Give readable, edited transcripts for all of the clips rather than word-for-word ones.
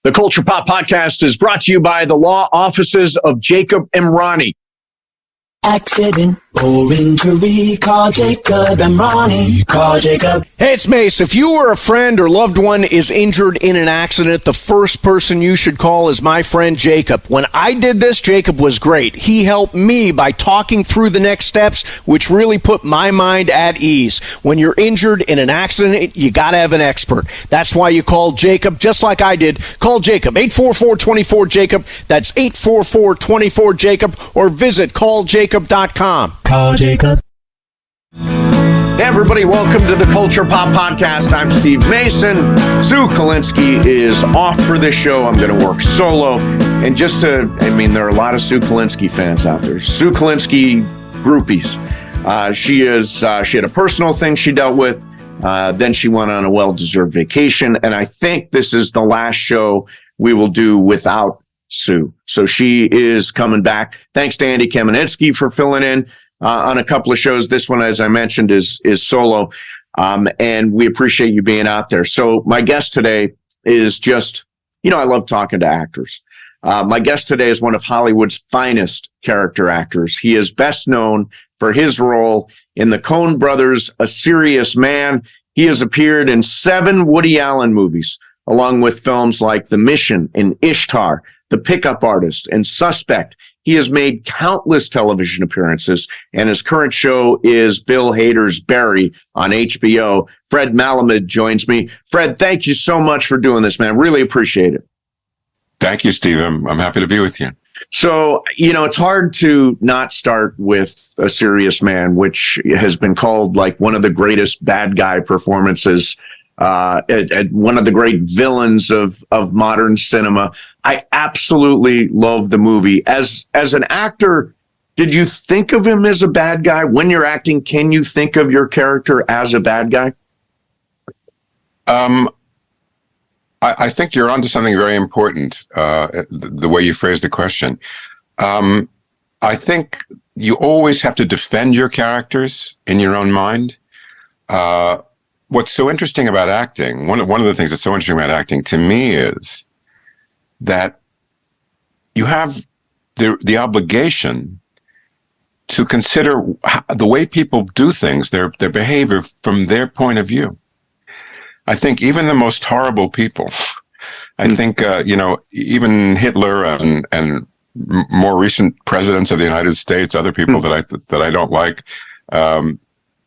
The Culture Pop Podcast is brought to you by the law offices of Jacob Emrani. Accident or injury, call Jacob Emrani. Call Jacob. Hey, it's Mace. If you or a friend or loved one is injured in an accident, the first person you should call is my friend Jacob. When I did this, Jacob was great. He helped me by talking through the next steps, which really put my mind at ease. When you're injured in an accident, you got to have an expert. That's why you call Jacob, just like I did. Call Jacob, 844-24-JACOB. That's 844-24-JACOB, or visit calljacob.com. Call Jacob. Hey everybody, welcome to the Culture Pop Podcast. I'm Steve Mason. Sue Kalinsky is off for this show. I'm going to work solo. And there are a lot of Sue Kalinsky fans out there. Sue Kalinsky groupies. She had a personal thing she dealt with. Then she went on a well-deserved vacation. And I think this is the last show we will do without Sue. So she is coming back. Thanks to Andy Kamenetsky for filling in on a couple of shows. This one, as I mentioned, is solo. And we appreciate you being out there. So my guest today is just, I love talking to actors. My guest today is one of Hollywood's finest character actors. He is best known for his role in the Coen brothers' A Serious Man. He has appeared in 7 Woody Allen movies, along with films like The Mission and Ishtar, The Pickup Artist, and Suspect. He has made countless television appearances, and his current show is Bill Hader's Barry on HBO. Fred Melamed joins me. Fred, thank you so much for doing this, man. Really appreciate it. Thank you, Steve. I'm happy to be with you. So, it's hard to not start with A Serious Man, which has been called like one of the greatest bad guy performances, one of the great villains of modern cinema. I absolutely love the movie. As an actor, did you think of him as a bad guy? When you're acting, can you think of your character as a bad guy? I think you're onto something very important, the way you phrased the question. I think you always have to defend your characters in your own mind. What's so interesting about acting, one of the things that's so interesting about acting to me is that you have the obligation to consider the way people do things, their behavior from their point of view. I think even the most horrible people, I think, even Hitler and more recent presidents of the United States, other people that I don't like,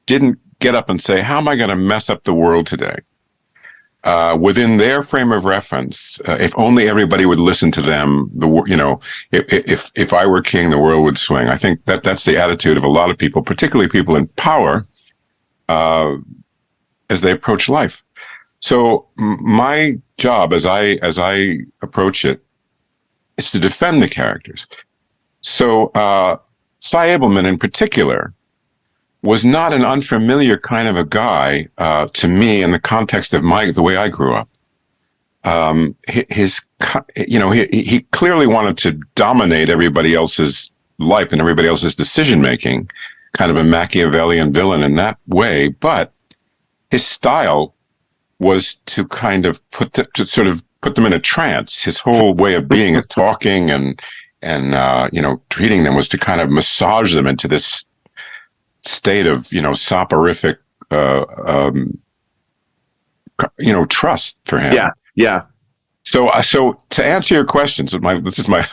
didn't get up and say, how am I going to mess up the world today? Within their frame of reference, if only everybody would listen to them, if I were king, the world would swing. I think that's the attitude of a lot of people, particularly people in power, as they approach life. So my job, as I approach it, is to defend the characters. So Sy Ableman, in particular, was not an unfamiliar kind of a guy to me in the context of the way I grew up. He clearly wanted to dominate everybody else's life and everybody else's decision making, kind of a Machiavellian villain in that way. But his style was to kind of put them in a trance. His whole way of being, talking and treating them was to kind of massage them into this state of, soporific, trust for him. Yeah. So to answer your question, this is my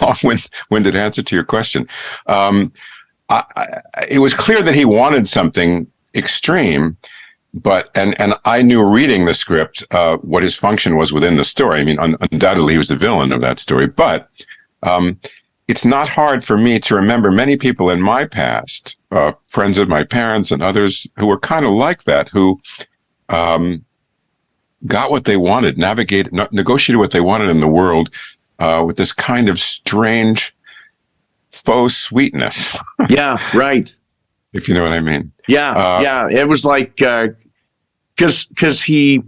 long-winded answer to your question. It was clear that he wanted something extreme, but I knew reading the script what his function was within the story. I mean, undoubtedly he was the villain of that story, but it's not hard for me to remember many people in my past, friends of my parents and others who were kind of like that, who got what they wanted, negotiated what they wanted in the world with this kind of strange faux sweetness. Yeah, right. If you know what I mean. Yeah. It was like, because he,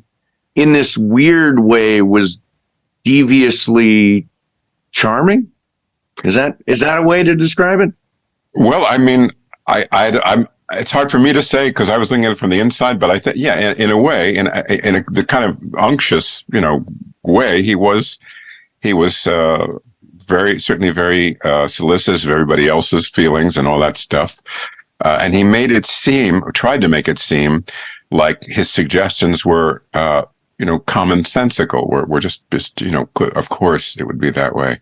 in this weird way, was deviously charming. Is that a way to describe it? Well, I mean, I'm. It's hard for me to say because I was looking at it from the inside, but I think, yeah, in a way, in the kind of unctuous, way, he was certainly very solicitous of everybody else's feelings and all that stuff. And he made it seem, or tried to make it seem, like his suggestions were, commonsensical. We're just, of course it would be that way.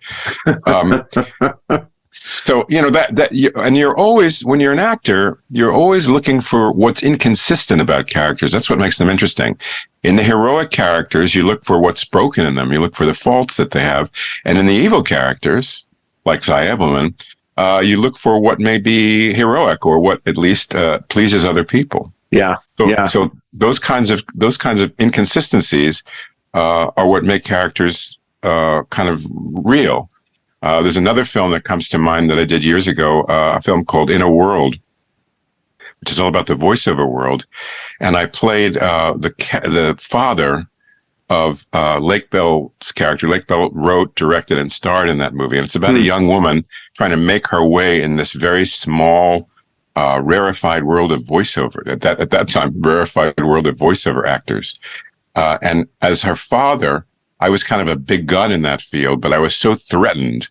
So, and you're always, when you're an actor, you're always looking for what's inconsistent about characters. That's what makes them interesting. In the heroic characters, you look for what's broken in them. You look for the faults that they have. And in the evil characters, like Sy Ableman, you look for what may be heroic or what at least pleases other people. Yeah. So those kinds of inconsistencies are what make characters kind of real. There's another film that comes to mind that I did years ago, a film called In a World, which is all about the voiceover world. And I played the father of Lake Bell's character. Lake Bell wrote, directed, and starred in that movie. And it's about a young woman trying to make her way in this very small, rarefied world of voiceover. At that time, rarefied world of voiceover actors. And as her father, I was kind of a big gun in that field, but I was so threatened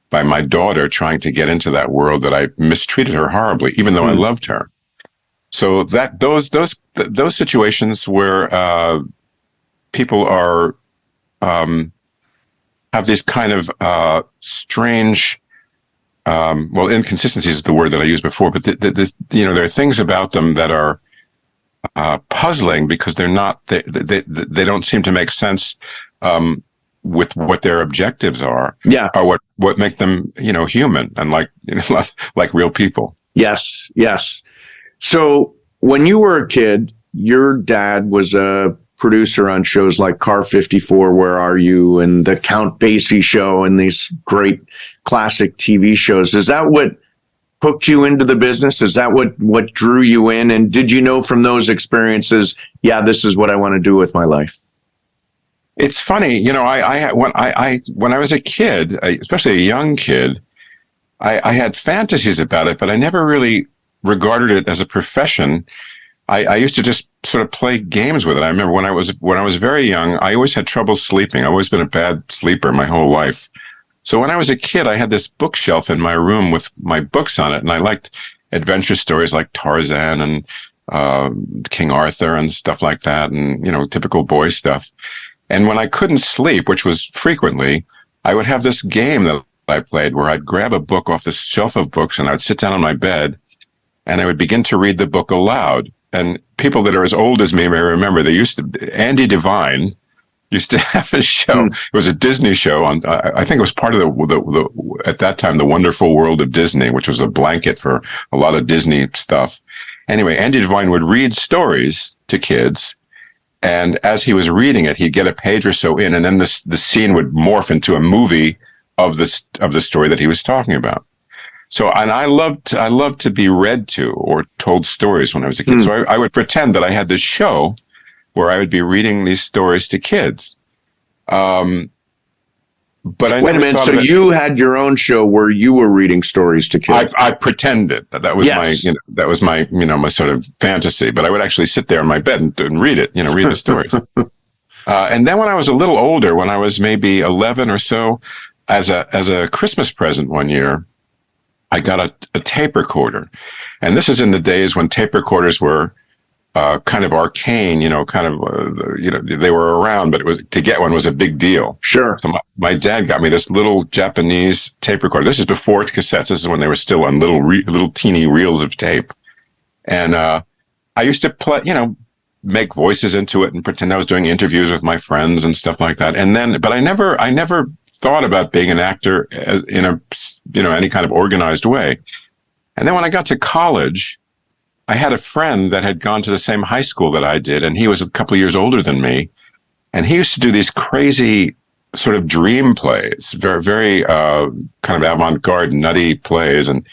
by my daughter trying to get into that world that I mistreated her horribly, even though I loved her. So that those situations where people are have these kind of strange, inconsistencies is the word that I used before, but there are things about them that are puzzling because they're not they don't seem to make sense with what their objectives are, or what make them human and like real people. Yes. So when you were a kid, your dad was a producer on shows like Car 54, Where Are You, and the Count Basie Show, and these great classic TV shows. Is that what hooked you into the business? Is that what drew you in? And did you know from those experiences, this is what I want to do with my life? It's funny, when I was a kid, especially a young kid, I had fantasies about it, but I never really regarded it as a profession. I used to just sort of play games with it. I remember when I was very young, I always had trouble sleeping. I've always been a bad sleeper my whole life. So when I was a kid, I had this bookshelf in my room with my books on it, and I liked adventure stories like Tarzan and King Arthur and stuff like that, and typical boy stuff. And when I couldn't sleep, which was frequently, I would have this game that I played where I'd grab a book off this shelf of books and I'd sit down on my bed and I would begin to read the book aloud. And people that are as old as me may remember, Andy Devine used to have a show. It was a Disney show I think it was part of the at that time, The Wonderful World of Disney, which was a blanket for a lot of Disney stuff. Anyway, Andy Devine would read stories to kids. And as he was reading it, he'd get a page or so in, and then the scene would morph into a movie of the story that he was talking about. So, and I loved to be read to or told stories when I was a kid. So I would pretend that I had this show where I would be reading these stories to kids. But I wait a minute. So you had your own show where you were reading stories to kids. I pretended that was my my sort of fantasy. But I would actually sit there in my bed and read it. Read the stories. And then when I was a little older, when I was maybe 11 or so, as a Christmas present one year, I got a tape recorder, and this is in the days when tape recorders were kind of arcane, they were around, but to get one was a big deal. Sure. So my dad got me this little Japanese tape recorder. This is before cassettes. This is when they were still on little teeny reels of tape. And I used to play, make voices into it and pretend I was doing interviews with my friends and stuff like that. And then, but I never thought about being an actor in any kind of organized way. And then when I got to college, I had a friend that had gone to the same high school that I did, and he was a couple of years older than me. And he used to do these crazy sort of dream plays, very, very kind of avant-garde, nutty plays. And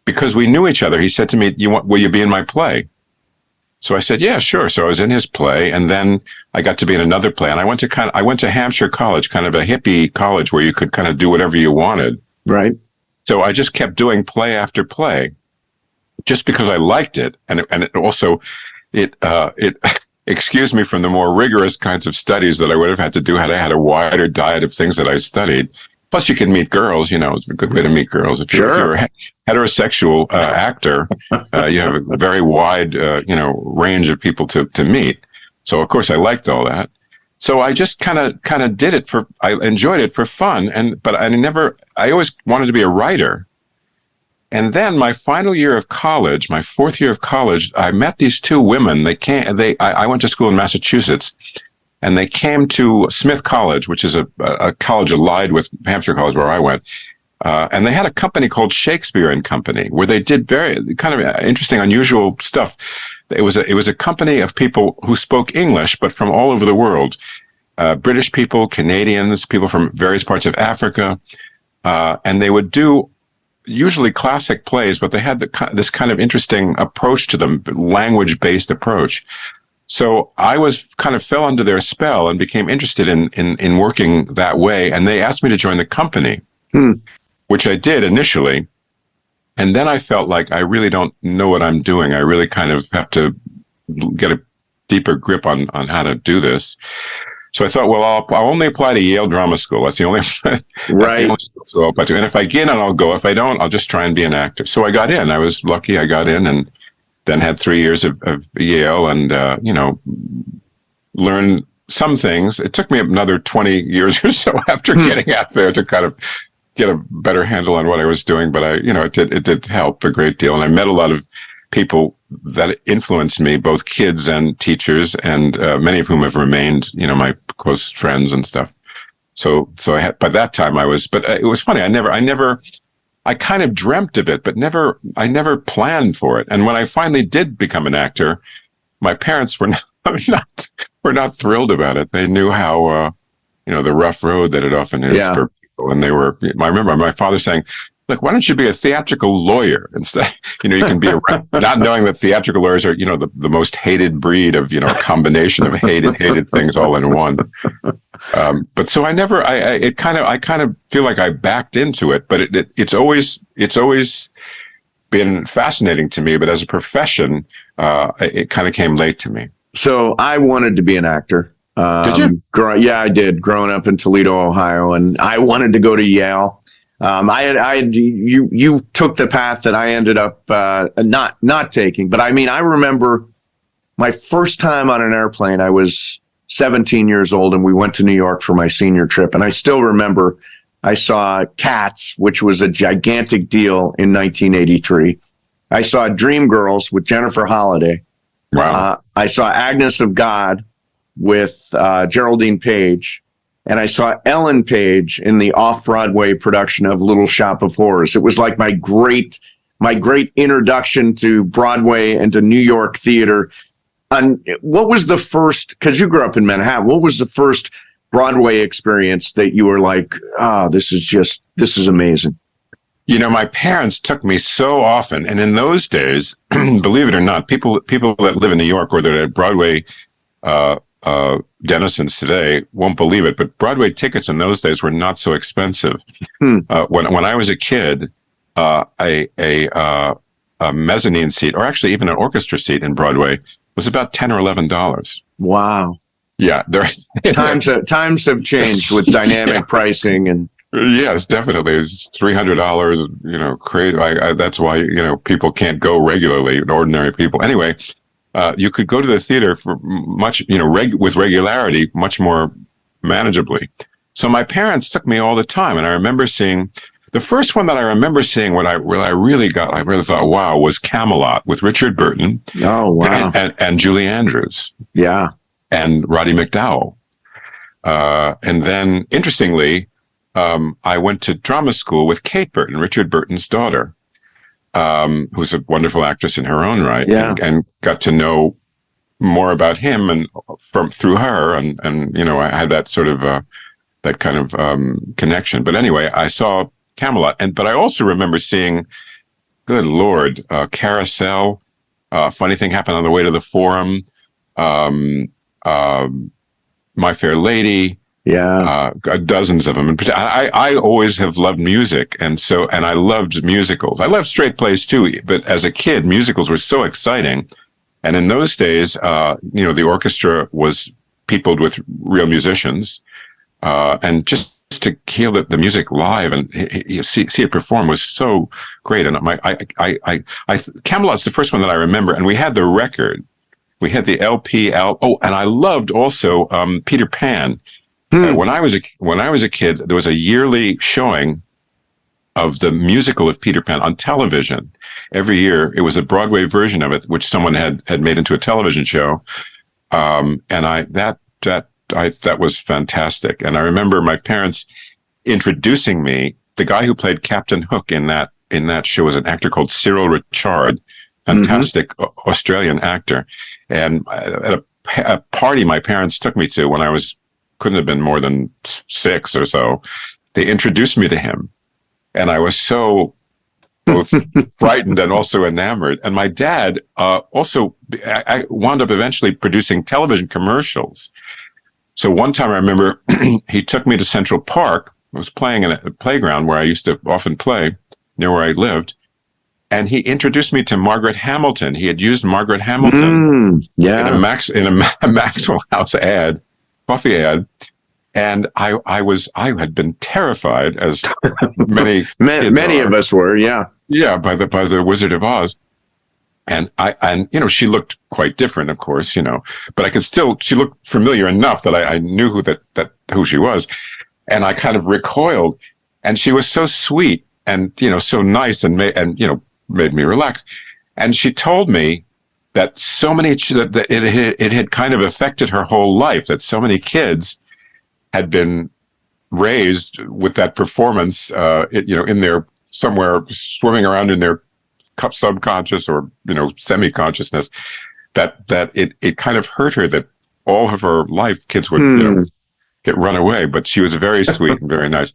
because we knew each other, he said to me, will you be in my play? So I said, yeah, sure. So I was in his play, and then I got to be in another play. And I went to Hampshire College, kind of a hippie college where you could kind of do whatever you wanted. Right. So I just kept doing play after play, just because I liked it, and it also it excuse me from the more rigorous kinds of studies that I would have had to do had I had a wider diet of things that I studied. Plus, you can meet girls. It's a good way to meet girls. If you're a heterosexual actor, you have a very wide, range of people to meet. So, of course, I liked all that. So I just kind of did it I enjoyed it for fun. But I always wanted to be a writer. And then my final year of college, my fourth year of college, I met these two women. I went to school in Massachusetts, and they came to Smith College, which is a college allied with Hampshire College where I went. And they had a company called Shakespeare and Company, where they did very kind of interesting, unusual stuff. It was a company of people who spoke English, but from all over the world. British people, Canadians, people from various parts of Africa. And they would do usually classic plays, but they had this kind of interesting approach to them, language-based approach. So I fell under their spell and became interested in working that way. And they asked me to join the company, which I did initially. And then I felt like I really don't know what I'm doing. I really kind of have to get a deeper grip on how to do this. So I thought, well, I'll only apply to Yale Drama School. That's the only school I'll apply to. And if I get in, I'll go. If I don't, I'll just try and be an actor. So I got in. I was lucky. I got in, and then had 3 years of Yale, and learned some things. It took me another 20 years or so after getting out there to kind of get a better handle on what I was doing. But it did help a great deal, and I met a lot of people that influenced me, both kids and teachers, and many of whom have remained, my close friends and stuff. So I had, by that time but it was funny. I kind of dreamt of it, but I never planned for it. And when I finally did become an actor, my parents were not thrilled about it. They knew how, the rough road that it often is for people. And I remember my father saying, look, why don't you be a theatrical lawyer instead? You can be not knowing that theatrical lawyers are, the most hated breed of, a combination of hated things all in one. But so I kind of feel like I backed into it, but it's always been fascinating to me. But as a profession, it kind of came late to me. So I wanted to be an actor. Did you? Yeah, I did. Growing up in Toledo, Ohio, and I wanted to go to Yale. You took the path that I ended up not taking, but I remember my first time on an airplane. I was 17 years old, and we went to New York for my senior trip. And I still remember I saw Cats, which was a gigantic deal in 1983. I saw Dreamgirls with Jennifer Holliday. Wow. I saw Agnes of God with Geraldine Page. And I saw Ellen Page in the off-Broadway production of Little Shop of Horrors. It was like my great introduction to Broadway and to New York theater. And what was the first, because you grew up in Manhattan, what was the first Broadway experience that you were like, this is amazing? My parents took me so often. And in those days, believe it or not, people that live in New York or that are at Broadway denizens today won't believe it, but Broadway tickets in those days were not so expensive. When I was a kid, a mezzanine seat, or actually even an orchestra seat in Broadway, was about $10 or $11. Wow. Yeah, times have changed with dynamic pricing and. Yes, definitely. It's $300. Crazy. That's why people can't go regularly. Ordinary people. Anyway. You could go to the theater for much, with regularity, much more manageably. So my parents took me all the time. And I remember seeing, the first one that I remember seeing, I really thought, wow, was Camelot with Richard Burton. Oh, wow. And Julie Andrews. Yeah. And Roddy McDowall. And then, interestingly, I went to drama school with Kate Burton, Richard Burton's daughter. Who's a wonderful actress in her own right, and got to know more about him and through her, and I had that sort of that kind of connection. But anyway, I saw Camelot, but I also remember seeing, good Lord, Carousel, Funny Thing Happened on the Way to the Forum, My Fair Lady. Yeah. Dozens of them. I always have loved music. And I loved musicals. I loved straight plays too, but as a kid, musicals were so exciting. And in those days, the orchestra was peopled with real musicians, and just to hear the music live and see it perform was so great. And Camelot's the first one that I remember, and we had the record, we had the LP. Oh, and I loved also Peter Pan. When I was a kid, there was a yearly showing of the musical of Peter Pan on television. Every year, it was a Broadway version of it, which someone had made into a television show. And that was fantastic. And I remember my parents introducing me. The guy who played Captain Hook in that show was an actor called Cyril Richard, fantastic Australian actor. And at a party my parents took me to when I couldn't have been more than 6 or so, they introduced me to him. And I was so both frightened and also enamored. And my dad also I wound up eventually producing television commercials. So one time I remember he took me to Central Park. I was playing in a playground where I used to often play near where I lived. And he introduced me to Margaret Hamilton. He had used Margaret Hamilton in a Maxwell House ad, coffee ad. And I had been terrified, as many of us were, by the Wizard of Oz. And she looked quite different, of course, but she looked familiar enough that I knew who she was. And I kind of recoiled, and she was so sweet and, so nice and made me relax. And she told me that that it had kind of affected her whole life, that so many kids had been raised with that performance, in their somewhere swimming around in their subconscious or semi-consciousness, that it kind of hurt her that all of her life kids would get run away. But she was very sweet and very nice.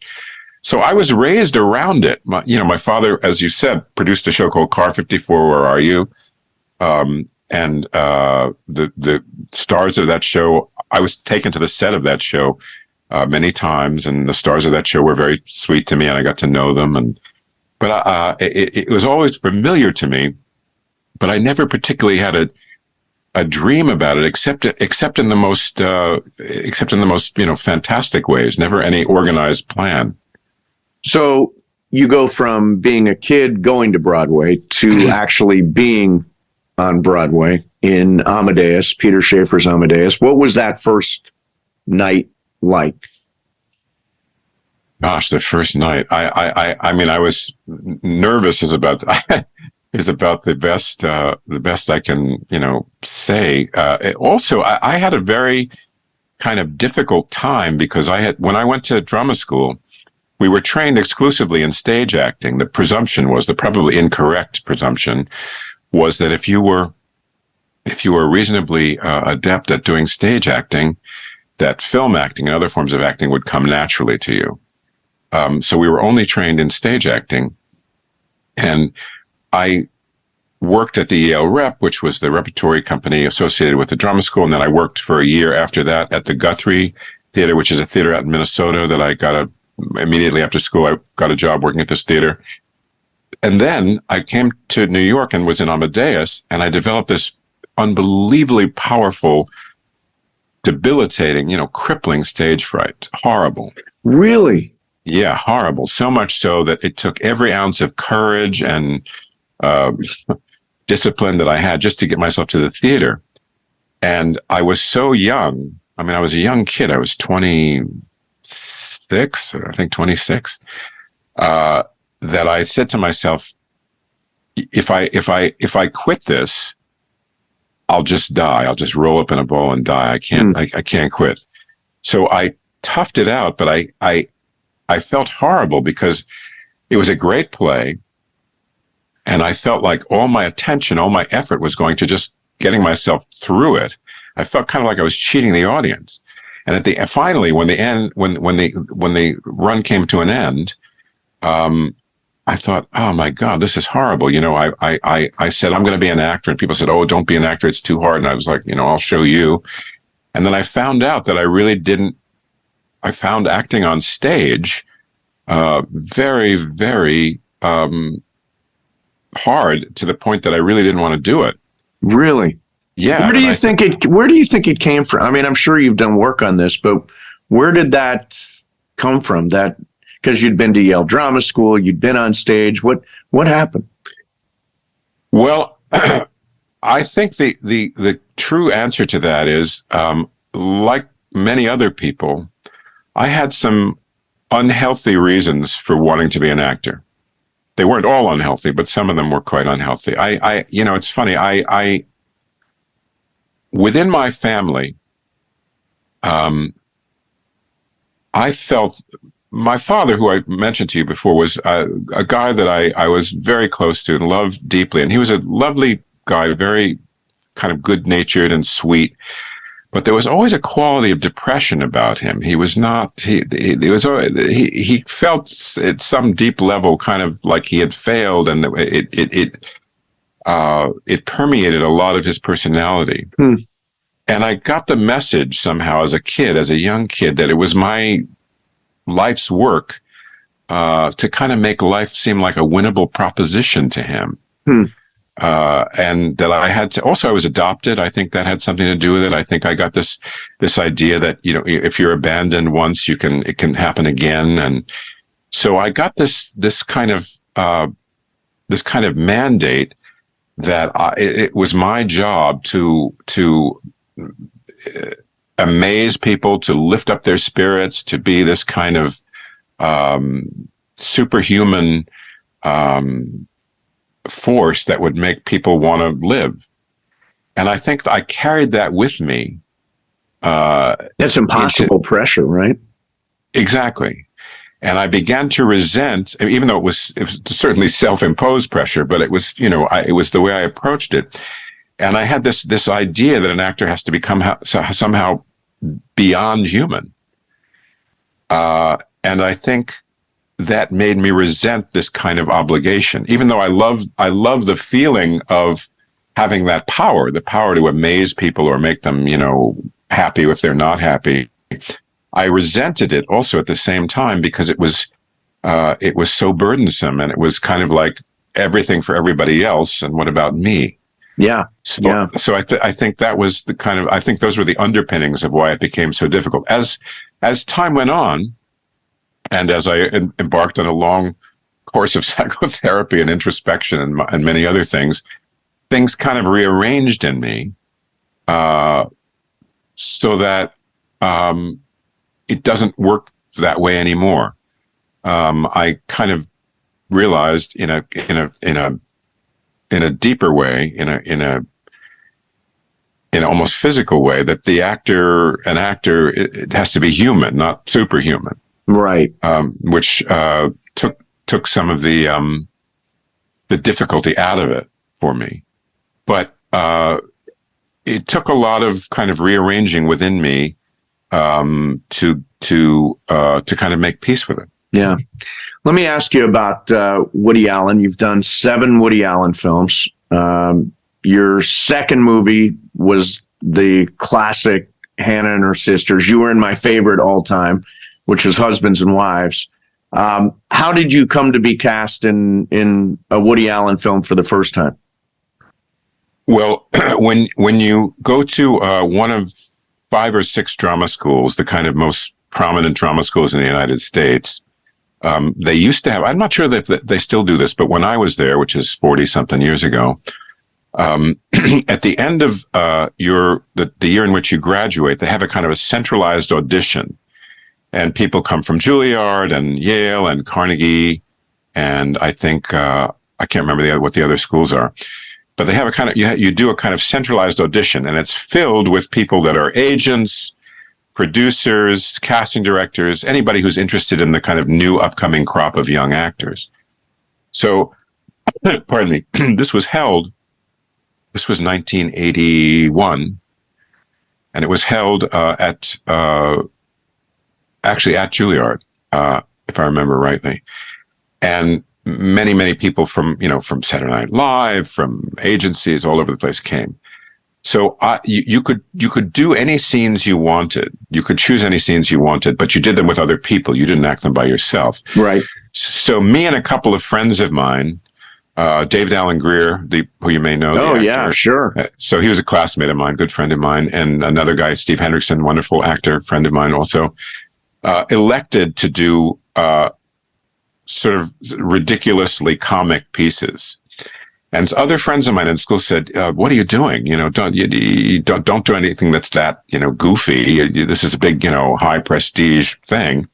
So I was raised around it. My father, as you said, produced a show called Car 54, Where Are You? And the stars of that show, I was taken to the set of that show many times, and the stars of that show were very sweet to me, and I got to know them. But it was always familiar to me, but I never particularly had a dream about it, except in the most fantastic ways. Never any organized plan. So you go from being a kid going to Broadway to actually being on Broadway in Amadeus, Peter Shaffer's Amadeus. What was that first night like? Gosh, the first night. I mean, I was nervous is about the best I can, say. Also, I had a very kind of difficult time because when I went to drama school, we were trained exclusively in stage acting. The presumption was, the probably incorrect presumption was, that if you were reasonably adept at doing stage acting, that film acting and other forms of acting would come naturally to you. So we were only trained in stage acting. And I worked at the Yale Rep, which was the repertory company associated with the drama school. And then I worked for a year after that at the Guthrie Theater, which is a theater out in Minnesota that immediately after school, I got a job working at this theater. And then I came to New York and was in Amadeus, and I developed this unbelievably powerful, debilitating, crippling stage fright. Horrible. Really? Yeah, horrible. So much so that it took every ounce of courage and discipline that I had just to get myself to the theater. And I was so young. I mean, I was a young kid. I was 26, or I think 26, that I said to myself, if I quit this, I'll just die. I'll just roll up in a ball and die. I can't quit. So I toughed it out, but I felt horrible because it was a great play. And I felt like all my attention, all my effort was going to just getting myself through it. I felt kind of like I was cheating the audience. And finally, when the run came to an end, I thought, oh my God, this is horrible. I said, I'm going to be an actor. And people said, oh, don't be an actor. It's too hard. And I was like, I'll show you. And then I found out that I really didn't. I found acting on stage very, very hard, to the point that I really didn't want to do it. Really? yeah. Where do you think it came from? I mean, I'm sure you've done work on this, but where did that come from? That because you'd been to Yale Drama School, you'd been on stage. What happened? Well, I think the true answer to that is, like many other people, I had some unhealthy reasons for wanting to be an actor. They weren't all unhealthy, but some of them were quite unhealthy. It's funny. I within my family, I felt my father, who I mentioned to you before, was a guy that I was very close to and loved deeply. And he was a lovely guy, very kind of good-natured and sweet. But there was always a quality of depression about him. He was not, he felt at some deep level kind of like he had failed, and it permeated a lot of his personality. And I got the message somehow as a young kid, that it was my life's work to kind of make life seem like a winnable proposition to him. And that I had to, also I was adopted. I think that had something to do with it. I think I got this idea that, if you're abandoned once, it can happen again. And so I got this kind of mandate that it was my job to amaze people, to lift up their spirits, to be this kind of superhuman force that would make people want to live. And I think I carried that with me. That's impossible pressure, right? Exactly. And I began to resent, even though it was certainly self-imposed pressure, but it was, it was the way I approached it. And I had this idea that an actor has to become somehow beyond human. And I think that made me resent this kind of obligation, even though I love the feeling of having that power, the power to amaze people or make them, happy if they're not happy. I resented it also at the same time, because it was so burdensome, and it was kind of like everything for everybody else, and what about me? Yeah. So I think that was I think those were the underpinnings of why it became so difficult. As time went on, and as I embarked on a long course of psychotherapy and introspection and many other things kind of rearranged in me, so that it doesn't work that way anymore. I kind of realized in a deeper way, in an almost physical way, that an actor, it has to be human, not superhuman. Right. Which took some of the difficulty out of it for me. But it took a lot of kind of rearranging within me to kind of make peace with it. Yeah. Let me ask you about Woody Allen. You've done 7 Woody Allen films. Your second movie was the classic Hannah and Her Sisters. You were in my favorite all time, which is Husbands and Wives. How did you come to be cast in a Woody Allen film for the first time? Well, when you go to one of 5 or 6 drama schools, the kind of most prominent drama schools in the United States, they used to have, I'm not sure that they still do this, but when I was there, which is 40 something years ago, at the end of the year in which you graduate, they have a kind of a centralized audition, and people come from Juilliard and Yale and Carnegie, and I think I can't remember what the other schools are, but they have a kind of you do a kind of centralized audition, and it's filled with people that are agents, producers, casting directors, anybody who's interested in the kind of new upcoming crop of young actors. So, pardon me, this was 1981, and it was held actually at Juilliard, if I remember rightly. And many people from Saturday Night Live, from agencies all over the place came. So you could do any scenes you wanted. You could choose any scenes you wanted, but you did them with other people. You didn't act them by yourself. Right. So me and a couple of friends of mine David Alan Grier, who you may know. Oh, the yeah, actor. sure. So he was a classmate of mine, good friend of mine, and another guy, Steve Hendrickson, wonderful actor, friend of mine also, elected to do sort of ridiculously comic pieces. And other friends of mine in school said, "What are you doing? Don't do anything that's that goofy. This is a big high prestige thing."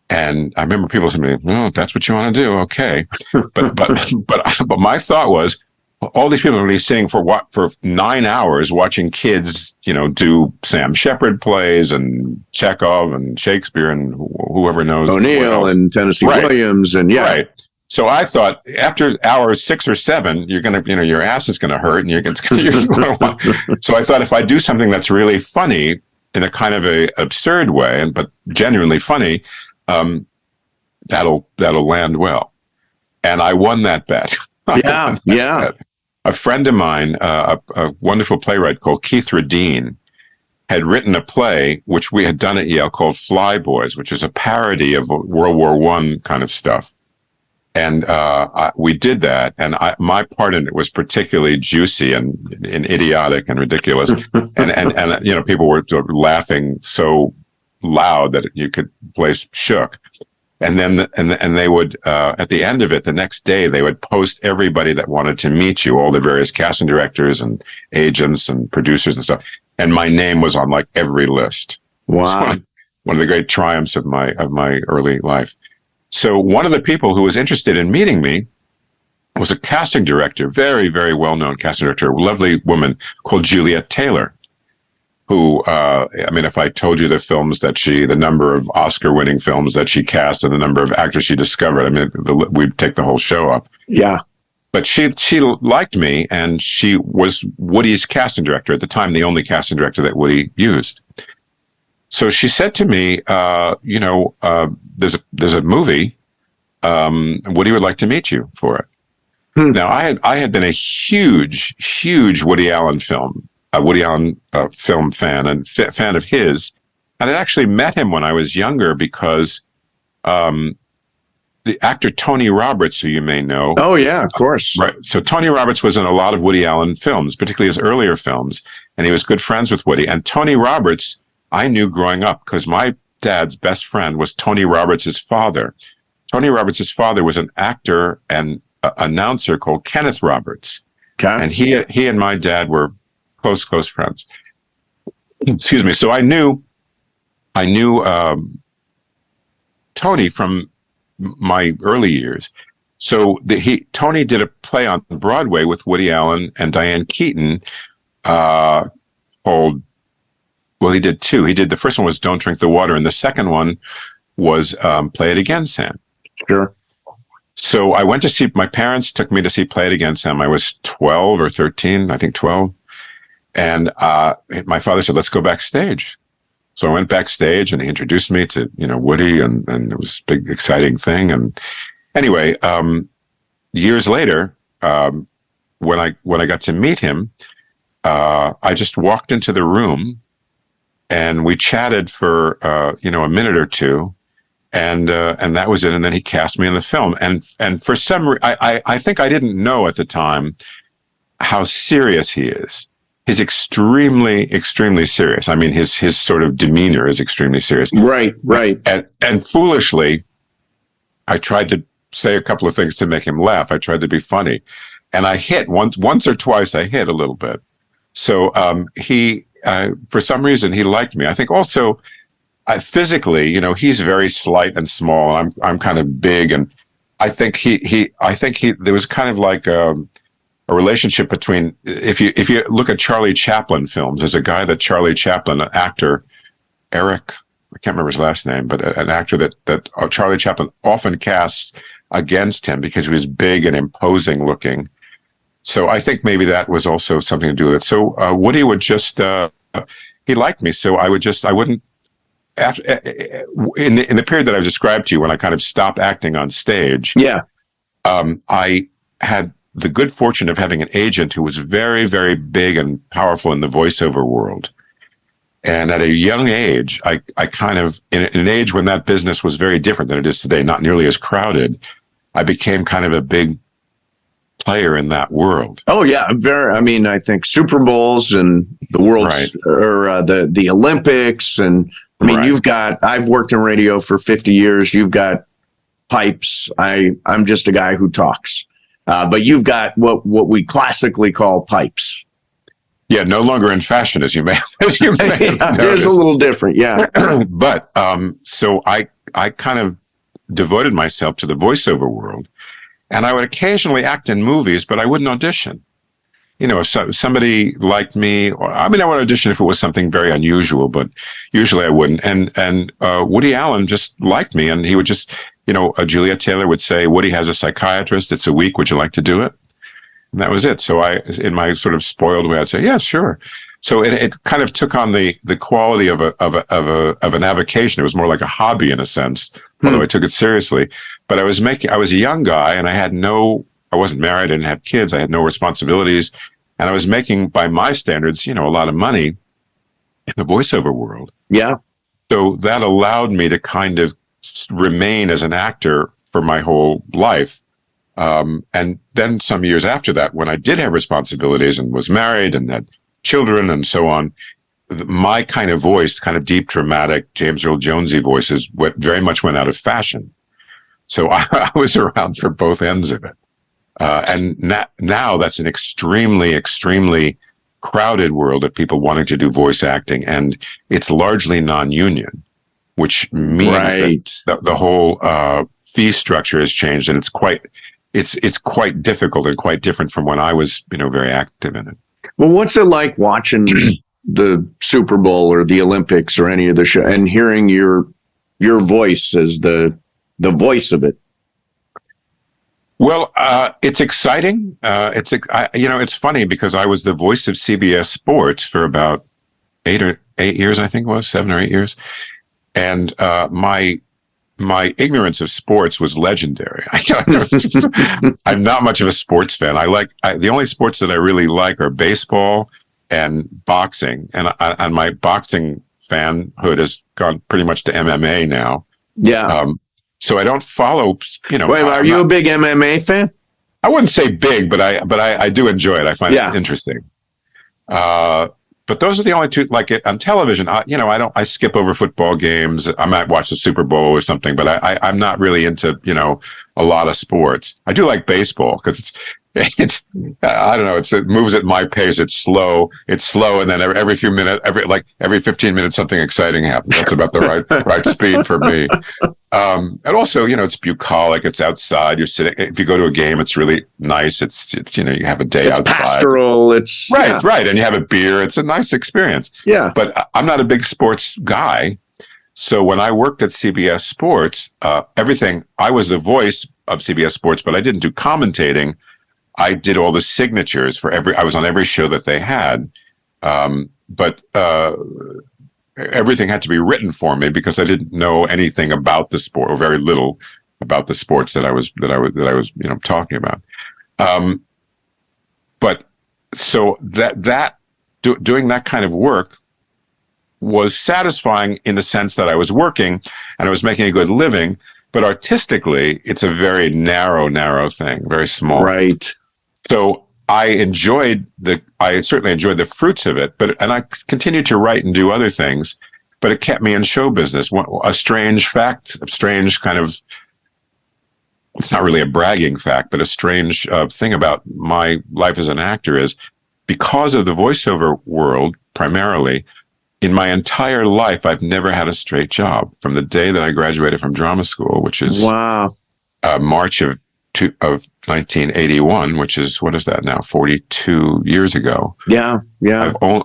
And I remember people saying, "Oh, that's what you want to do, okay." But my thought was, all these people are going to be sitting for 9 hours watching kids, do Sam Shepard plays and Chekhov and Shakespeare and whoever knows O'Neill and Tennessee Williams and Right. So I thought after hours 6 or 7, you're going to, your ass is going to hurt and you're going to. So I thought if I do something that's really funny in a kind of a absurd way, but genuinely funny, that'll land well. And I won that bet. Yeah. A friend of mine, a wonderful playwright called Keith Radine, had written a play which we had done at Yale called Fly Boys, which is a parody of World War I kind of stuff. And we did that, and my part in it was particularly juicy and idiotic and ridiculous, and people were laughing so loud that you could place shook. And then and they would at the end of it, the next day, they would post everybody that wanted to meet you, all the various casting directors and agents and producers and stuff. And my name was on like every list. Wow! One of the great triumphs of my early life. So one of the people who was interested in meeting me was a casting director, very, very well-known casting director, a lovely woman called Juliet Taylor, who, if I told you the number of Oscar-winning films that she cast and the number of actors she discovered, we'd take the whole show up. Yeah. But she liked me, and she was Woody's casting director at the time, the only casting director that Woody used. So she said to me, there's a movie. Woody would like to meet you for it. Now, I had been a huge Woody Allen film fan and fan of his, and I actually met him when I was younger because the actor Tony Roberts, who you may know. Oh yeah, of course. Right. So Tony Roberts was in a lot of Woody Allen films, particularly his earlier films, and he was good friends with Woody. And Tony Roberts, I knew growing up because my dad's best friend was Tony Roberts' father. Tony Roberts' father was an actor and announcer called Kenneth Roberts. Okay. And he and my dad were close friends. Excuse me. So I knew Tony from my early years. So Tony did a play on Broadway with Woody Allen and Diane Keaton called, well, he did two. The first one was Don't Drink the Water, and the second one was Play It Again, Sam. Sure. So I went to see, my parents took me to see Play It Again, Sam. I was 12 or 13, I think 12. And my father said, let's go backstage. So I went backstage and he introduced me to, Woody, and it was a big, exciting thing. And anyway, years later, when I got to meet him, I just walked into the room and we chatted for, a minute or two. And that was it. And then he cast me in the film. And for some reason, I think I didn't know at the time how serious he is. He's extremely, extremely serious. I mean, his sort of demeanor is extremely serious. Right. And foolishly, I tried to say a couple of things to make him laugh. I tried to be funny. And I hit once or twice, I hit a little bit. So he, for some reason, he liked me. I think also, physically, he's very slight and small, and I'm kind of big, and I think there was kind of like a relationship between, if you look at Charlie Chaplin films, there's a guy that Charlie Chaplin, an actor, Eric, I can't remember his last name, but an actor that Charlie Chaplin often casts against him because he was big and imposing looking. So I think maybe that was also something to do with it. So Woody would just he liked me, so I wouldn't. After in the period that I've described to you, when I kind of stopped acting on stage, I had the good fortune of having an agent who was very, very big and powerful in the voiceover world. And at a young age, I kind of, in an age when that business was very different than it is today, not nearly as crowded, I became kind of a big player in that world. Oh yeah, I think Super Bowls and the world's or the Olympics, and I mean I've worked in radio for 50 years. You've got pipes. I'm just a guy who talks, but you've got what we classically call pipes. Yeah, no longer in fashion, as you may have It is a little different, yeah. But so I kind of devoted myself to the voiceover world, and I would occasionally act in movies, but I wouldn't audition. If somebody liked me, I would audition if it was something very unusual, but usually I wouldn't. And Woody Allen just liked me, and he would just, Juliet Taylor would say, "Woody has a psychiatrist. It's a week. Would you like to do it?" And that was it. So in my sort of spoiled way, I'd say, "Yeah, sure." So it kind of took on the quality of an avocation. It was more like a hobby in a sense, although I took it seriously. But I was a young guy, and I wasn't married, I didn't have kids, I had no responsibilities, and I was making, by my standards, a lot of money in the voiceover world. Yeah. So that allowed me to kind of remain as an actor for my whole life. And then some years after that, when I did have responsibilities and was married and had children and so on, my kind of voice, kind of deep, dramatic, James Earl Jonesy voices, very much went out of fashion. So I was around for both ends of it. And now that's an extremely, extremely crowded world of people wanting to do voice acting. And it's largely non-union, which means that the whole fee structure has changed. And it's quite difficult and quite different from when I was, very active in it. Well, what's it like watching the Super Bowl or the Olympics or any of the show and hearing your voice as the voice of it? Well, it's exciting. It's funny because I was the voice of CBS Sports for about 8 years, I think it was 7 or 8 years. And my ignorance of sports was legendary. I'm not much of a sports fan. The only sports that I really like are baseball and boxing. And my boxing fanhood has gone pretty much to MMA now. Yeah. So I don't follow, Wait, are you a big MMA fan? I wouldn't say big, but I do enjoy it. I find it interesting. But those are the only two, like on television, I skip over football games. I might watch the Super Bowl or something, but I'm not really into, a lot of sports. I do like baseball because it's I don't know, it moves at my pace. It's slow. And then every few minutes, every 15 minutes, something exciting happens. That's about the right speed for me. And also, it's bucolic. It's outside. You're sitting. If you go to a game, it's really nice. It's you have a day outside. It's pastoral. It's right. And you have a beer. It's a nice experience. Yeah. But I'm not a big sports guy. So when I worked at CBS Sports, I was the voice of CBS Sports, but I didn't do commentating. I did all the signatures I was on every show that they had. But everything had to be written for me because I didn't know anything about the sport, or very little about the sports that I was talking about. But so doing that kind of work was satisfying in the sense that I was working and I was making a good living, but artistically it's a very narrow thing, very small. Right. So I certainly enjoyed the fruits of it, and I continued to write and do other things, but it kept me in show business. A strange fact, it's not really a bragging fact, but a strange thing about my life as an actor is because of the voiceover world, primarily, in my entire life, I've never had a straight job from the day that I graduated from drama school, which is March of 1981, which is, what is that now, 42 years ago. Yeah.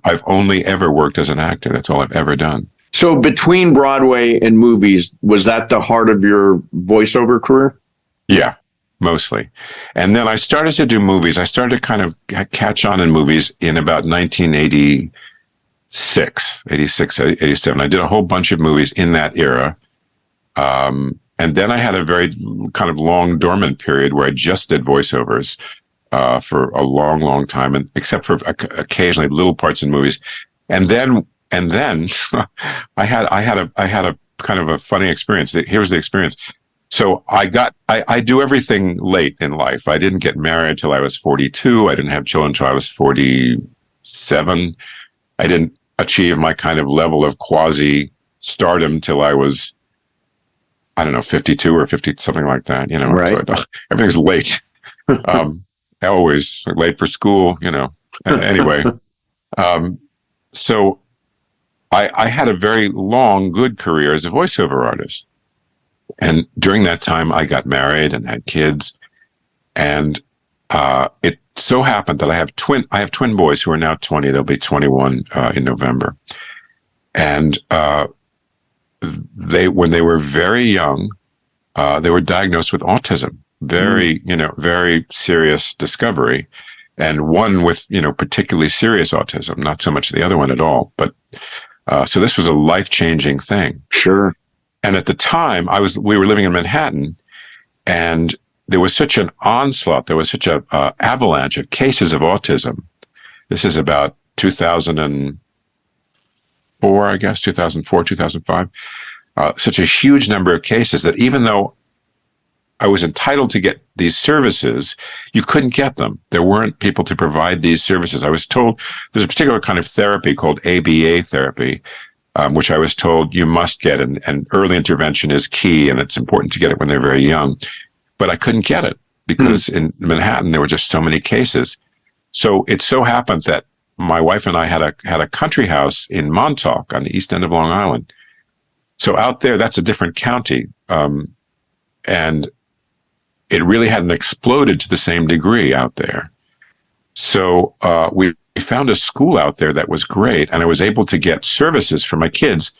I've only ever worked as an actor. That's all I've ever done. So between Broadway and movies, was that the heart of your voiceover career? Yeah, mostly. And then I started to do movies. I started to kind of catch on in movies in about 1986, 87. I did a whole bunch of movies in that era. And then I had a very kind of long dormant period where I just did voiceovers for a long, long time, and except for occasionally little parts in movies. And then I had a kind of a funny experience. Here was the experience. So I do everything late in life. I didn't get married till I was 42. I didn't have children till I was 47. I didn't achieve my kind of level of quasi stardom till I was, I don't know, 52 or 50, something like that, you know. Right. So everything's late. Always late for school, you know. Anyway, so I had a very long, good career as a voiceover artist. And during that time, I got married and had kids. And it so happened that I have twin boys who are now 20. They'll be 21 in November. And when they were very young, they were diagnosed with autism. Very serious discovery. And one with, particularly serious autism, not so much the other one at all. But so this was a life-changing thing. Sure. And at the time, we were living in Manhattan, and there was such an onslaught. There was such a avalanche of cases of autism. This is about 2004, I guess, 2004, 2005. Such a huge number of cases that even though I was entitled to get these services, you couldn't get them. There weren't people to provide these services. I was told there's a particular kind of therapy called ABA therapy, which I was told you must get, and early intervention is key, and it's important to get it when they're very young. But I couldn't get it because in Manhattan there were just so many cases. So it so happened that my wife and I had a country house in Montauk on the east end of Long Island. So out there, that's a different county, and it really hadn't exploded to the same degree out there. So we found a school out there that was great, and I was able to get services for my kids.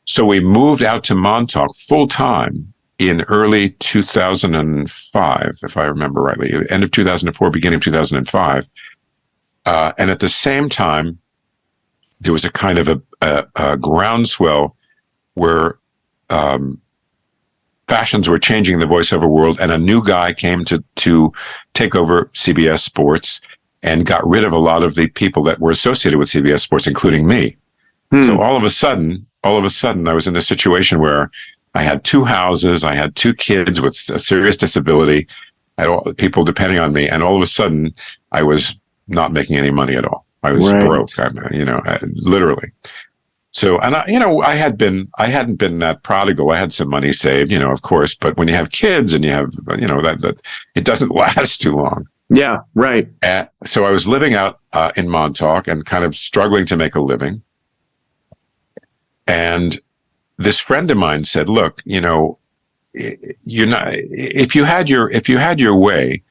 So we moved out to Montauk full time in early 2005, if I remember rightly, end of 2004, beginning of 2005. And at the same time, there was a kind of a groundswell where fashions were changing the voiceover world, and a new guy came to take over CBS Sports and got rid of a lot of the people that were associated with CBS Sports, including me. So all of a sudden, I was in a situation where I had 2 houses, I had 2 kids with a serious disability, I had people depending on me, and all of a sudden, I was not making any money at all. I was broke, literally. So, and I hadn't been that prodigal. I had some money saved, of course, but when you have kids and you have, that it doesn't last too long. Yeah, right. So I was living out in Montauk and kind of struggling to make a living. And this friend of mine said, "Look, you're not. If you had your way,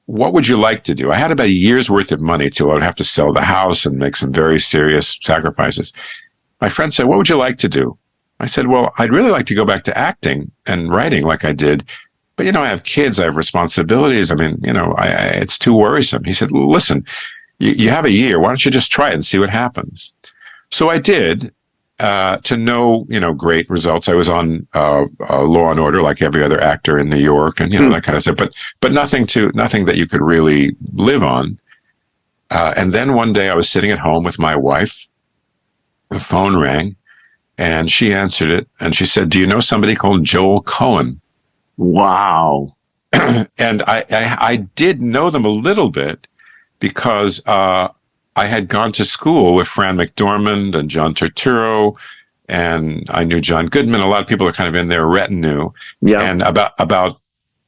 what would you like to do?" I had about a year's worth of money till I would have to sell the house and make some very serious sacrifices. My friend said, "What would you like to do?" I said, "Well, I'd really like to go back to acting and writing like I did. But, I have kids, I have responsibilities. I mean, it's too worrisome." He said, "Listen, you have a year. Why don't you just try it and see what happens?" So I did, to no, great results. I was on Law and Order like every other actor in New York and, that kind of stuff, but nothing that you could really live on. And then one day I was sitting at home with my wife. The phone rang, and she answered it, and she said, "Do you know somebody called Joel Coen?" Wow. And I did know them a little bit because I had gone to school with Fran McDormand and John Turturro, and I knew John Goodman. A lot of people are kind of in their retinue. Yeah. And about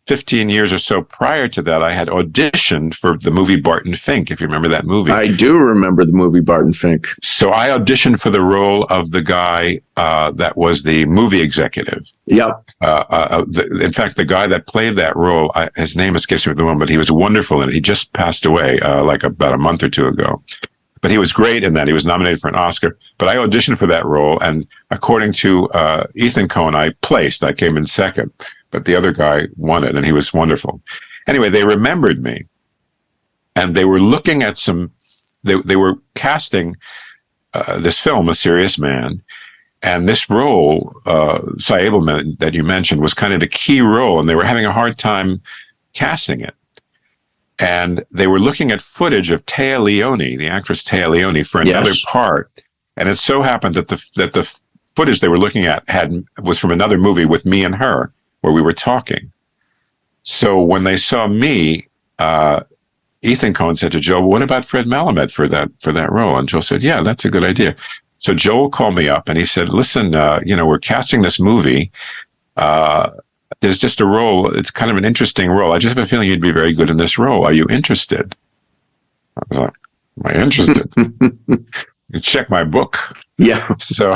15 years or so prior to that, I had auditioned for the movie Barton Fink, if you remember that movie. I do remember the movie Barton Fink. So I auditioned for the role of the guy that was the movie executive. Yep. In fact, the guy that played that role, his name escapes me at the moment, but he was wonderful in it. He just passed away like about a month or 2 ago. But he was great in that. He was nominated for an Oscar. But I auditioned for that role, and according to Ethan Coen, I came in second. But the other guy won it, and he was wonderful. Anyway, they remembered me, and they were looking at they were casting this film, A Serious Man, and this role, Sy Ableman, that you mentioned, was kind of a key role, and they were having a hard time casting it. And they were looking at footage of Téa Leoni, the actress Téa Leoni, for another part. And it so happened that the footage they were looking at was from another movie with me and her. where we were talking. So when they saw me, Ethan Coen said to Joel, "What about Fred Melamed for that role?" And Joel said, "Yeah, that's a good idea." So Joel called me up and he said, "Listen, we're casting this movie. There's just a role. It's kind of an interesting role. I just have a feeling you'd be very good in this role. Are you interested?" I was like, "Am I interested?" You check my book. Yeah. So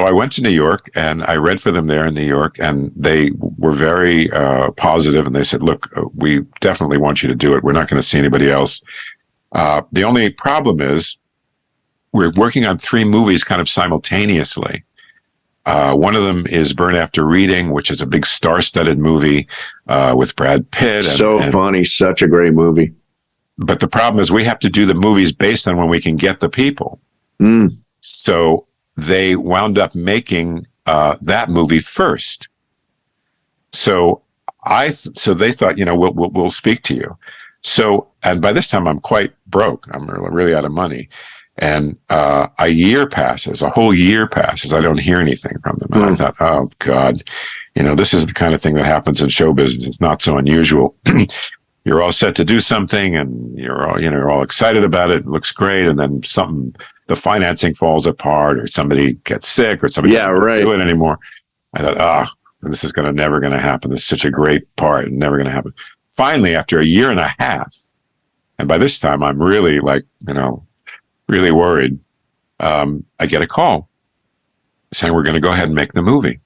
I went to New York and I read for them there in New York, and they were very positive, and they said, "Look, we definitely want you to do it. We're not going to see anybody else. The only problem is we're working on 3 movies kind of simultaneously. One of them is Burn After Reading, which is a big star-studded movie with Brad Pitt. And funny, such a great movie. But the problem is we have to do the movies based on when we can get the people." So they wound up making that movie first. So they thought, we'll speak to you. So, and by this time I'm quite broke. I'm really out of money. And a whole year passes. I don't hear anything from them. And I thought, oh God, this is the kind of thing that happens in show business. It's not so unusual. You're all set to do something and you're all excited about it. It looks great. And then the financing falls apart, or somebody gets sick, or somebody doesn't do it anymore. I thought, this is never going to happen. This is such a great part, never going to happen. Finally, after a year and a half, and by this time I'm really really worried, I get a call saying we're going to go ahead and make the movie.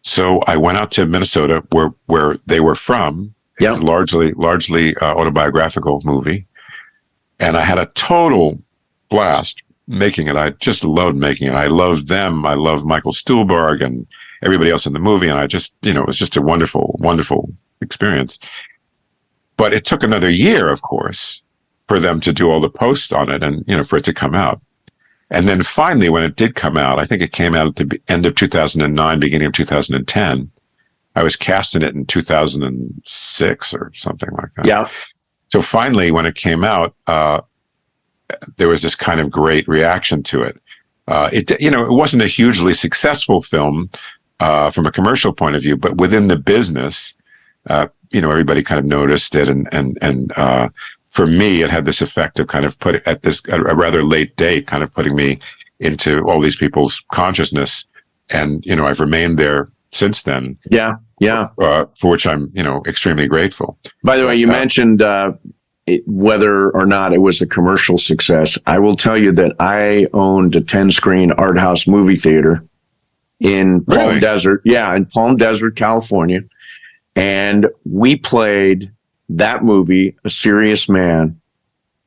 So I went out to Minnesota where they were from. It's largely autobiographical movie. And I had a total blast making it. I just loved making it. I loved them. I loved Michael Stuhlbarg and everybody else in the movie. And I just, it was just a wonderful, wonderful experience. But it took another year, of course, for them to do all the posts on it and, for it to come out. And then finally, when it did come out, I think it came out at the end of 2009, beginning of 2010. I was cast in it in 2006 or something like that. Yeah. So finally, when it came out, there was this kind of great reaction to it. It wasn't a hugely successful film from a commercial point of view, but within the business, everybody kind of noticed it. And for me, it had this effect of kind of at a rather late date, kind of putting me into all these people's consciousness. And, I've remained there since then. Yeah. For which I'm, extremely grateful. By the way, you mentioned whether or not it was a commercial success. I will tell you that I owned a 10-screen art house movie theater in Palm Desert. Yeah, in Palm Desert, California. And we played that movie, A Serious Man,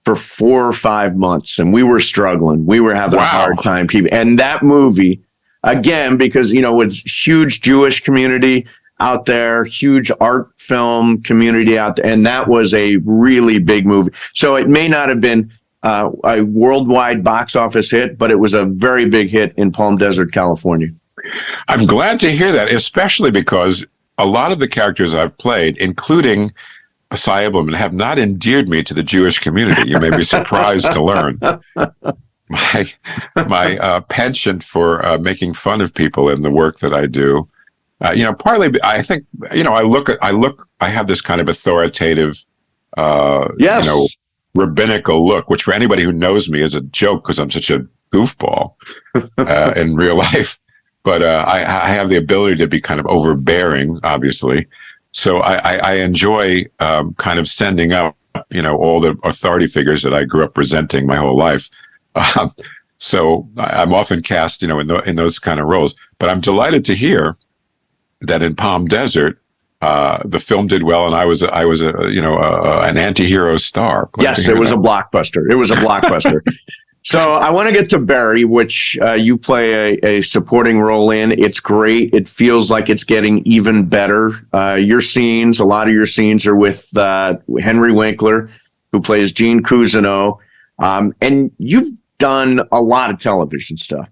for 4 or 5 months. And we were struggling. We were having a hard time keeping. And that movie, again, because, with huge Jewish community out there, huge art film community out there. And that was a really big movie. So it may not have been a worldwide box office hit, but it was a very big hit in Palm Desert, California. I'm glad to hear that, especially because a lot of the characters I've played, including Sy Ableman, have not endeared me to the Jewish community. You may be surprised to learn. My penchant for making fun of people in the work that I do, partly I think, I have this kind of authoritative, rabbinical look, which for anybody who knows me is a joke because I'm such a goofball in real life. But I have the ability to be kind of overbearing, obviously. So I enjoy kind of sending up, all the authority figures that I grew up resenting my whole life. So I'm often cast, in those kind of roles. But I'm delighted to hear that in Palm Desert, the film did well, and I was an anti-hero star. Yes, it was a blockbuster. It was a blockbuster. So I want to get to Barry, which you play a supporting role in. It's great. It feels like it's getting even better. A lot of your scenes are with Henry Winkler, who plays Gene Cousineau. And you've done a lot of television stuff,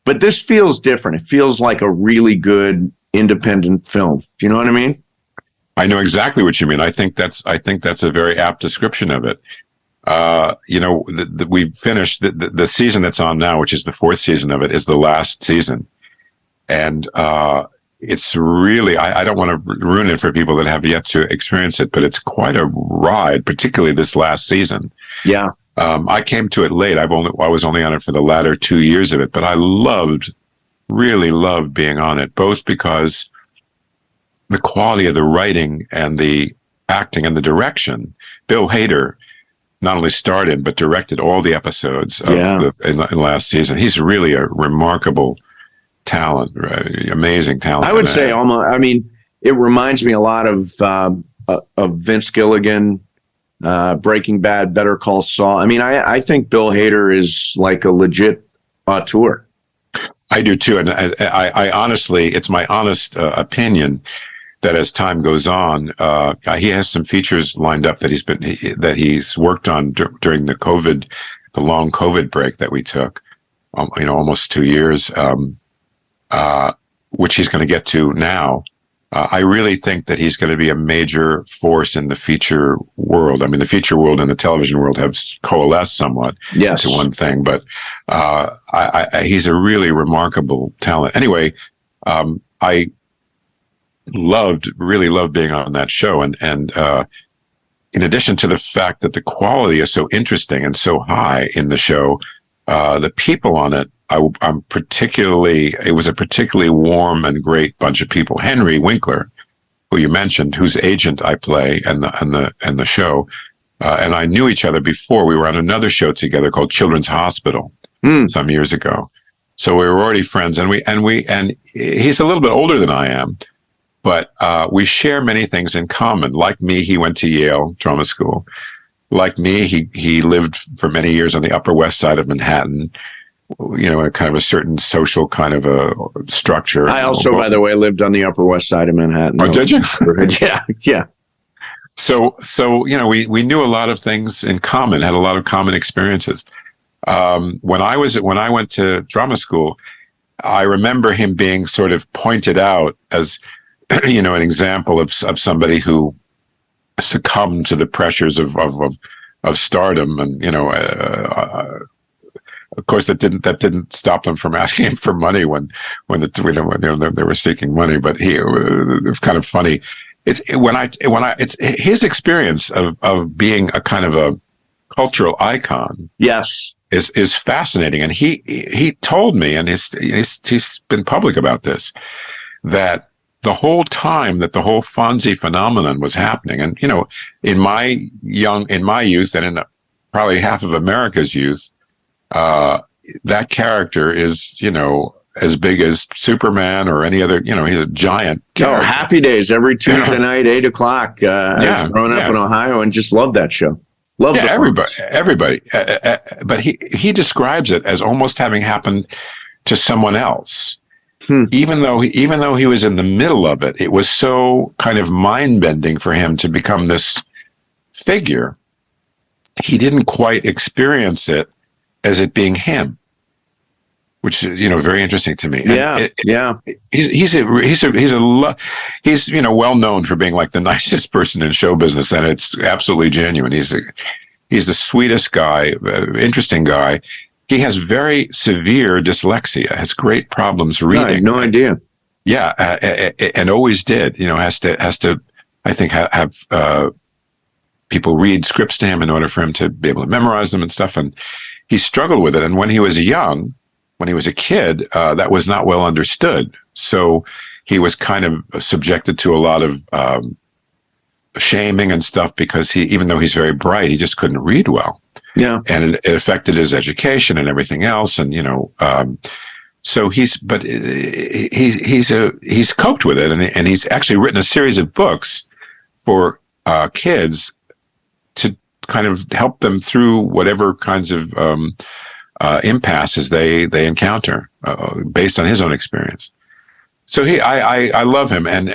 but this feels different. It feels like a really good independent film. Do you know what I mean? I know exactly what you mean. I think that's a very apt description of it. We finished the season that's on now, which is the 4th season of it, is the last season. And, it's really, I don't want to ruin it for people that have yet to experience it, but it's quite a ride, particularly this last season. Yeah. I came to it late. I was only on it for the latter 2 years of it, but I really loved being on it, both because the quality of the writing and the acting and the direction. Bill Hader not only starred in, but directed all the episodes in last season. He's really a remarkable talent, right? Amazing talent. I would say almost, I mean, it reminds me a lot of Vince Gilligan, Breaking Bad, Better Call Saul. I mean, I think Bill Hader is like a legit auteur. I do too. And I honestly, it's my honest opinion that as time goes on, he has some features lined up that he's worked on during the long COVID break that we took, almost 2 years, which he's going to get to now. I really think that he's going to be a major force in the feature world. I mean, the feature world and the television world have coalesced somewhat to one thing, but he's a really remarkable talent. Anyway, I really loved being on that show. And in addition to the fact that the quality is so interesting and so high in the show, the people on it, it was a particularly warm and great bunch of people. Henry Winkler, who you mentioned, whose agent I play and the show, and I knew each other before. We were on another show together called Children's Hospital some years ago. So we were already friends, and he's a little bit older than I am, but we share many things in common. Like me, he went to Yale Drama School. Like me, he lived for many years on the Upper West Side of Manhattan. A kind of a certain social kind of a structure. I also, by the way, lived on the Upper West Side of Manhattan. Oh, did you? Yeah. So we knew a lot of things in common, had a lot of common experiences. When I went to drama school, I remember him being sort of pointed out as, an example of somebody who succumbed to the pressures of stardom, and of course, that didn't stop them from asking him for money when they were seeking money. But it was kind of funny. It's his experience of being a kind of a cultural icon. Yes, is fascinating, and he told me, and he's been public about this, that the whole time that the whole Fonzie phenomenon was happening, and in my youth, and in probably half of America's youth. That character is, as big as Superman or any other, he's a giant character. Oh, Happy Days every Tuesday night, 8:00. I was growing up in Ohio and just loved that show. Everybody. But he describes it as almost having happened to someone else. Even though he was in the middle of it, it was so kind of mind-bending for him to become this figure. He didn't quite experience it as it being him, which is very interesting to me. He's well known for being like the nicest person in show business, and it's absolutely genuine. He's the sweetest guy, interesting guy. He has very severe dyslexia. Has great problems reading. I had no idea. Yeah, and always did. Has to. I think have people read scripts to him in order for him to be able to memorize them and stuff. And he struggled with it. And when he was a kid, that was not well understood. So he was kind of subjected to a lot of shaming and stuff because even though he's very bright, he just couldn't read well. Yeah. And it affected his education and everything else. And, so he's coped with it. And he's actually written a series of books for kids to kind of help them through whatever kinds of impasses they encounter based on his own experience. So I love him, and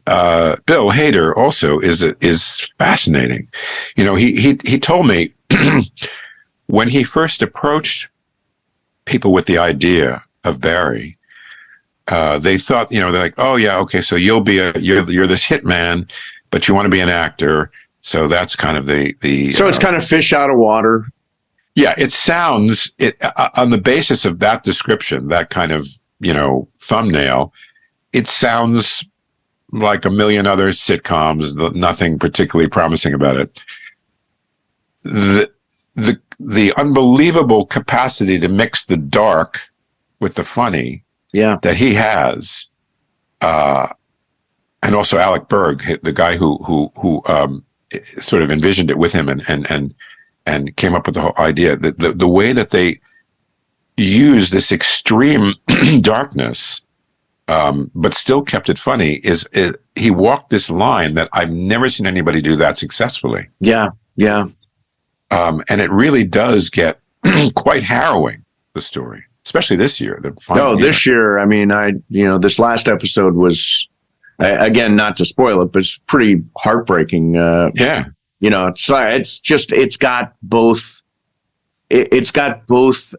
Bill Hader also is fascinating. He told me when he first approached people with the idea of Barry, they thought, they're like, oh yeah, okay, so you're this hitman, but you want to be an actor. So that's kind of the. So it's kind of fish out of water. Yeah, it sounds on the basis of that description, that kind of thumbnail. it sounds like a million other sitcoms, nothing particularly promising about it. The unbelievable capacity to mix the dark with the funny that he has, and also Alec Berg, the guy who sort of envisioned it with him and came up with the whole idea. The way that they use this extreme darkness, but still kept it funny, is he walked this line that I've never seen anybody do that successfully. Yeah. And it really does get quite harrowing, the story, especially this year. This year, I mean, this last episode was, again, not to spoil it, but it's pretty heartbreaking. It's got both. It's got both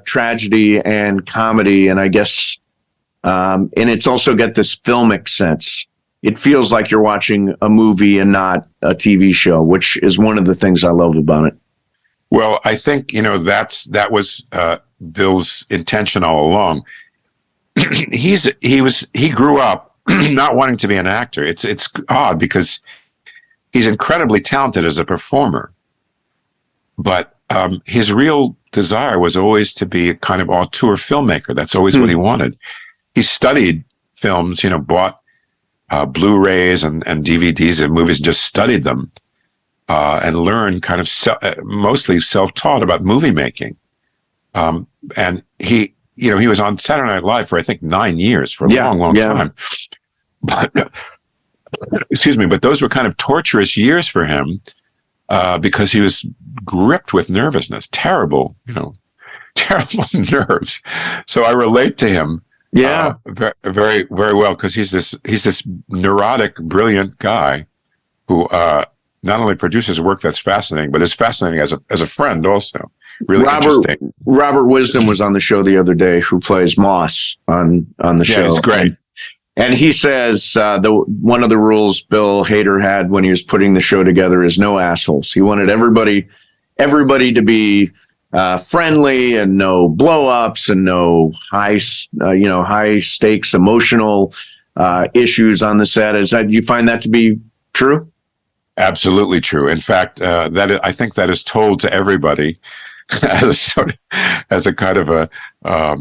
tragedy and comedy, and I guess, and it's also got this filmic sense. It feels like you're watching a movie and not a TV show, which is one of the things I love about it. Well, I think, that was Bill's intention all along. He grew up not wanting to be an actor. It's odd because he's incredibly talented as a performer, but his real desire was always to be a kind of auteur filmmaker. That's always what he wanted. He studied films, bought Blu-rays and DVDs of movies, and just studied them and learned kind of mostly self-taught about movie making. And he was on Saturday Night Live for, I think, 9 years, for a long time. But excuse me, but those were kind of torturous years for him because he was gripped with nervousness, terrible nerves. So I relate to him. Very, very, very well, because he's this neurotic, brilliant guy who not only produces work that's fascinating, but is fascinating as a friend also. Really interesting. Robert Wisdom was on the show the other day, who plays Moss on the show. Yeah, it's great. And he says one of the rules Bill Hader had when he was putting the show together is no assholes. He wanted everybody to be friendly, and no blow-ups, and no high stakes emotional issues on the set. You find that to be true? Absolutely true. In fact, I think that is told to everybody as a kind of a how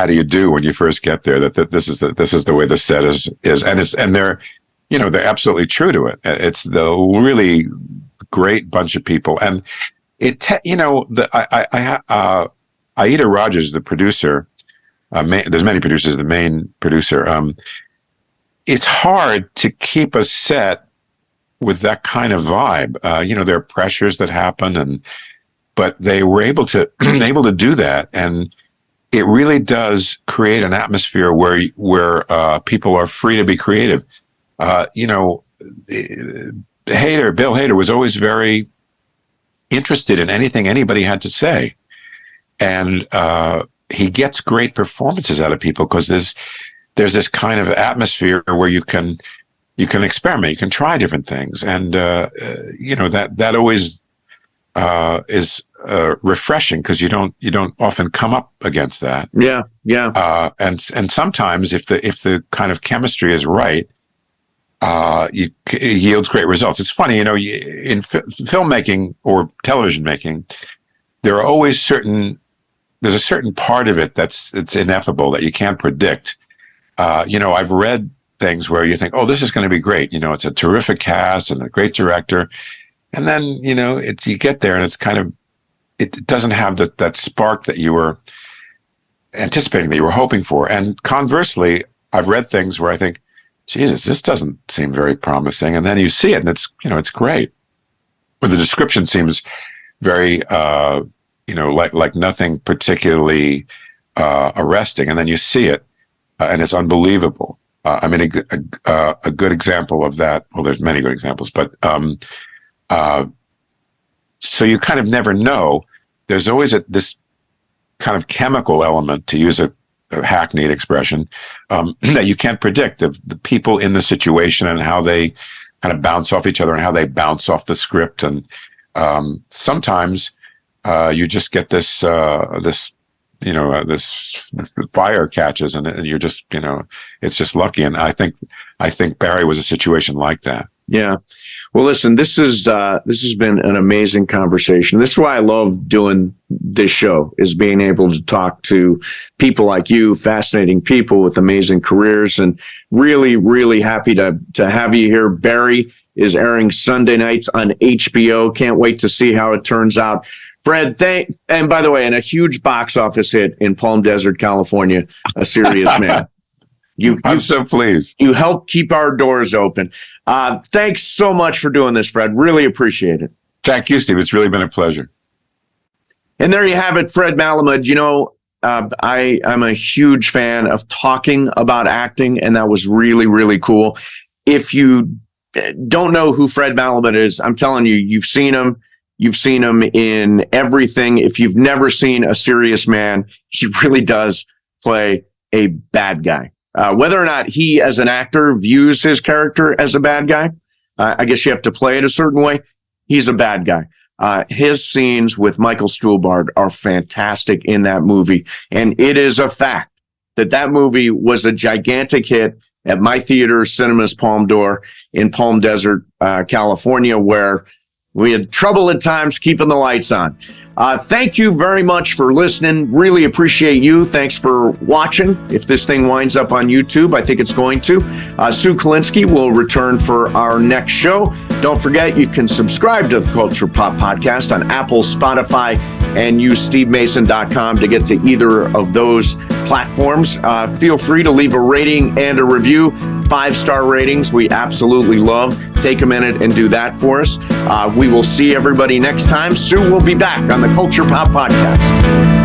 do you do when you first get there, that this is the way the set is, and they're absolutely true to it. It's the really great bunch of people, and Aida Rogers, the producer, there's many producers, the main producer. It's hard to keep a set with that kind of vibe. There are pressures that happen, but they were able to do that, and it really does create an atmosphere where people are free to be creative. Bill Hader was always very interested in anything anybody had to say, and he gets great performances out of people because there's this kind of atmosphere where you can experiment, you can try different things, and that always is refreshing, because you don't often come up against that. And sometimes if the kind of chemistry is right, it yields great results. It's funny, in filmmaking or television making, there's a certain part of it it's ineffable, that you can't predict. I've read things where you think, oh, this is going to be great. It's a terrific cast and a great director. And then, you get there and it's kind of, it doesn't have that spark that you were anticipating, that you were hoping for. And conversely, I've read things where I think, Jesus, this doesn't seem very promising. And then you see it and it's great. Or the description seems very, like nothing particularly arresting. And then you see it and it's unbelievable. A good example of that, well, there's many good examples, but so you kind of never know. There's always this kind of chemical element, to use a hackneyed expression, that you can't predict, of the people in the situation and how they kind of bounce off each other and how they bounce off the script. And sometimes you just get this this fire catches, and you're just, it's just lucky. And I think Barry was a situation like that. Yeah. Well, listen, this has been an amazing conversation. This is why I love doing this show, is being able to talk to people like you, fascinating people with amazing careers, and really, really happy to have you here. Barry is airing Sunday nights on HBO. Can't wait to see how it turns out. Fred, and by the way, and a huge box office hit in Palm Desert, California, A Serious Man. I'm so pleased. You help keep our doors open. Thanks so much for doing this, Fred. Really appreciate it. Thank you, Steve. It's really been a pleasure. And there you have it, Fred Melamed. I'm a huge fan of talking about acting, and that was really, really cool. If you don't know who Fred Melamed is, I'm telling you, you've seen him. You've seen him in everything. If you've never seen A Serious Man, he really does play a bad guy. Whether or not he, as an actor, views his character as a bad guy, I guess you have to play it a certain way. He's a bad guy. His scenes with Michael Stuhlbarg are fantastic in that movie. And it is a fact that movie was a gigantic hit at my theater, Cinemas Palm Door in Palm Desert, California, where we had trouble at times keeping the lights on. Thank you very much for listening. Really appreciate you. Thanks for watching. If this thing winds up on YouTube, I think it's going to. Sue Kalinsky will return for our next show. Don't forget, you can subscribe to the Culture Pop Podcast on Apple, Spotify, and use stevemason.com to get to either of those platforms. Feel free to leave a rating and a review. 5-star ratings, we absolutely love. Take a minute and do that for us. We will see everybody next time. Sue will be back on the Culture Pop Podcast.